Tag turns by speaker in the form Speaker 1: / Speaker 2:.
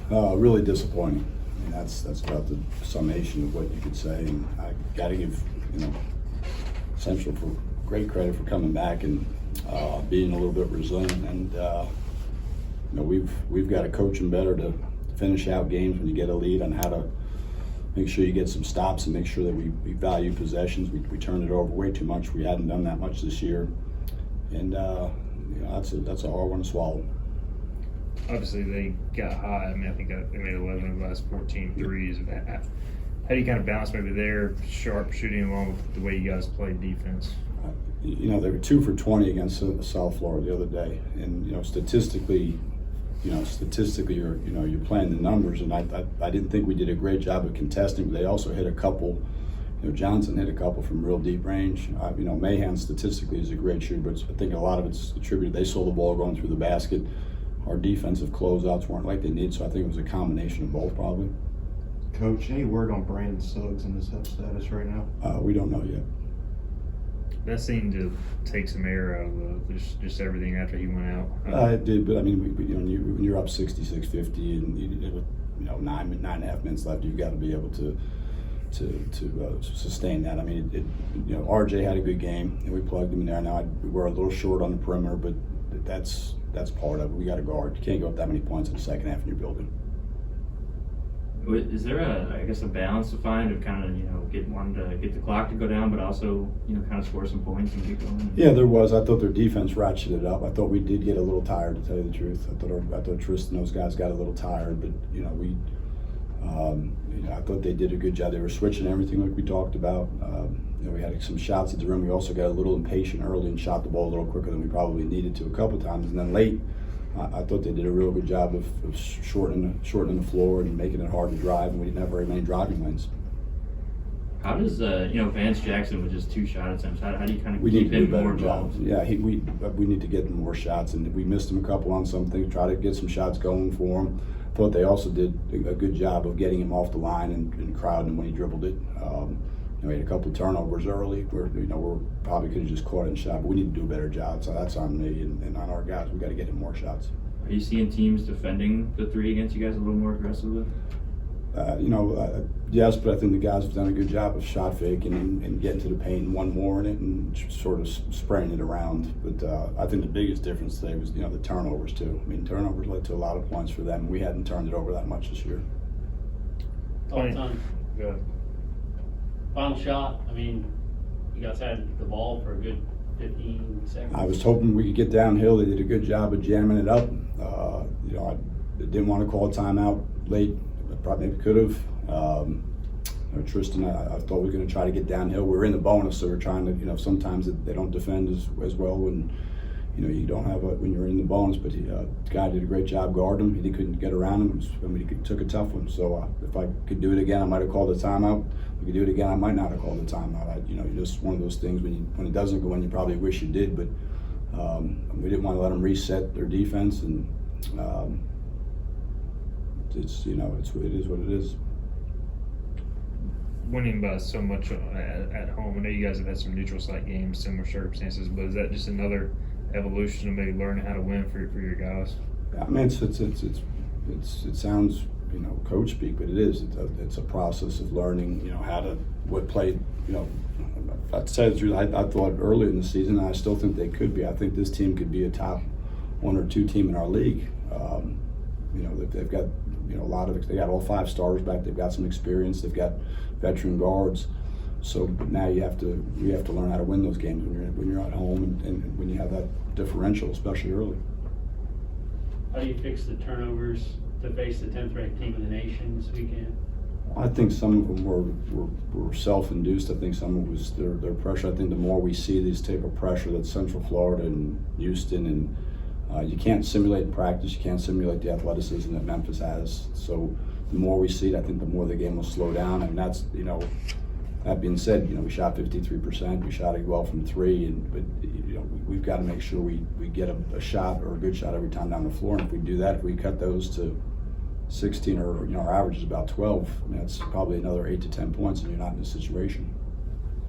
Speaker 1: Really disappointing. I mean, that's about the summation of what you could say. And I got to give Central for great credit for coming back and being a little bit resilient. And we've got to coach them better to finish out games when you get a lead, on how to make sure you get some stops and make sure that we value possessions. We turned it over way too much. We hadn't done that much this year, and that's a hard one to swallow.
Speaker 2: Obviously, they got high. I mean, I think they made 11 of the last 14 threes. How do you kind of balance maybe their sharp shooting along with the way you guys played defense?
Speaker 1: They were 2 for 20 against South Florida the other day, and statistically, you're playing the numbers, and I didn't think we did a great job of contesting. But they also hit a couple. Johnson hit a couple from real deep range. Mahan statistically is a great shooter, but I think a lot of it's attributed. They saw the ball going through the basket. Our defensive closeouts weren't like they need, so I think it was a combination of both, probably.
Speaker 3: Coach, any word on Brandon Suggs and his health status right now?
Speaker 1: We don't know yet.
Speaker 2: That seemed to take some air out of just everything after he went out.
Speaker 1: It did, but I mean, when you're up 66-50 and you 9.5 minutes left, you've got to be able to sustain that. I mean, RJ had a good game, and we plugged him in there. Now we're a little short on the perimeter, but that's part of it. We got to guard. You can't go up that many points in the second half in your building.
Speaker 4: Is there a balance to find of kind of get the clock to go down, but also kind of score some points and get going?
Speaker 1: Yeah, there was. I thought their defense ratcheted up. I thought we did get a little tired, to tell you the truth. I thought Tristan, those guys got a little tired, but I thought they did a good job. They were switching everything like we talked about. We had some shots at the rim. We also got a little impatient early and shot the ball a little quicker than we probably needed to a couple times. And then late, I thought they did a real good job of shortening the floor and making it hard to drive, and we didn't have very many driving lanes.
Speaker 4: How does Vance Jackson with just 2 shot attempts? How do you kind of
Speaker 1: we
Speaker 4: keep
Speaker 1: need to do
Speaker 4: him
Speaker 1: a better
Speaker 4: more
Speaker 1: job?
Speaker 4: involved?
Speaker 1: Yeah, we need to get him more shots, and we missed him a couple on some things. Try to get some shots going for him. I thought they also did a good job of getting him off the line and crowding him when he dribbled it. We had a couple of turnovers early where we probably could have just caught it and shot, but we need to do a better job. So that's on me and on our guys. We got to get him more shots.
Speaker 4: Are you seeing teams defending the 3 against you guys a little more aggressively?
Speaker 1: Yes, but I think the guys have done a good job of shot faking and getting to the paint and one more in it and sort of spraying it around. But I think the biggest difference today was the turnovers too. I mean, turnovers led to a lot of points for them. We hadn't turned it over that much this year.
Speaker 5: Thoughts on
Speaker 2: Good.
Speaker 5: final shot? I mean, you guys had the ball for a good 15 seconds.
Speaker 1: I was hoping we could get downhill. They did a good job of jamming it up. I didn't want to call a timeout late. I probably could have. Tristan, I thought we were going to try to get downhill. We were in the bonus, so we're trying to. Sometimes they don't defend as well when you don't have when you're in the bonus. But the guy did a great job guarding him. He couldn't get around him. He took a tough one. So if I could do it again, I might have called a timeout. If we could do it again, I might not have called a timeout. Just one of those things when it doesn't go in, you probably wish you did. But we didn't want to let them reset their defense, and it is what it is.
Speaker 2: Winning by so much at home. I know you guys have had some neutral site games, similar circumstances, but is that just another evolution of maybe learning how to win for your guys?
Speaker 1: I mean, it sounds coach speak, but it is. It's a process of learning. How to play. To tell you the truth, I thought early in the season, and I still think they could be. I think this team could be a top 1 or 2 team in our league. They've got a lot of. They got all 5 starters back. They've got some experience. They've got veteran guards. So now you have to learn how to win those games when you're at home and when you have that differential, especially early.
Speaker 5: How do you fix the turnovers to face the 10th ranked team in the nation this weekend?
Speaker 1: I think some of them were self-induced. I think some of it was their pressure. I think the more we see these type of pressure that Central Florida and Houston and you can't simulate in practice, you can't simulate the athleticism that Memphis has. So the more we see it, I think the more the game will slow down. And that's, that being said, we shot 53%. We shot it well from 3, but we've got to make sure we get a shot or a good shot every time down the floor. And if we do that, if we cut those to 16 or our average is about 12, I mean, that's probably another 8 to 10 points, and you're not in this situation.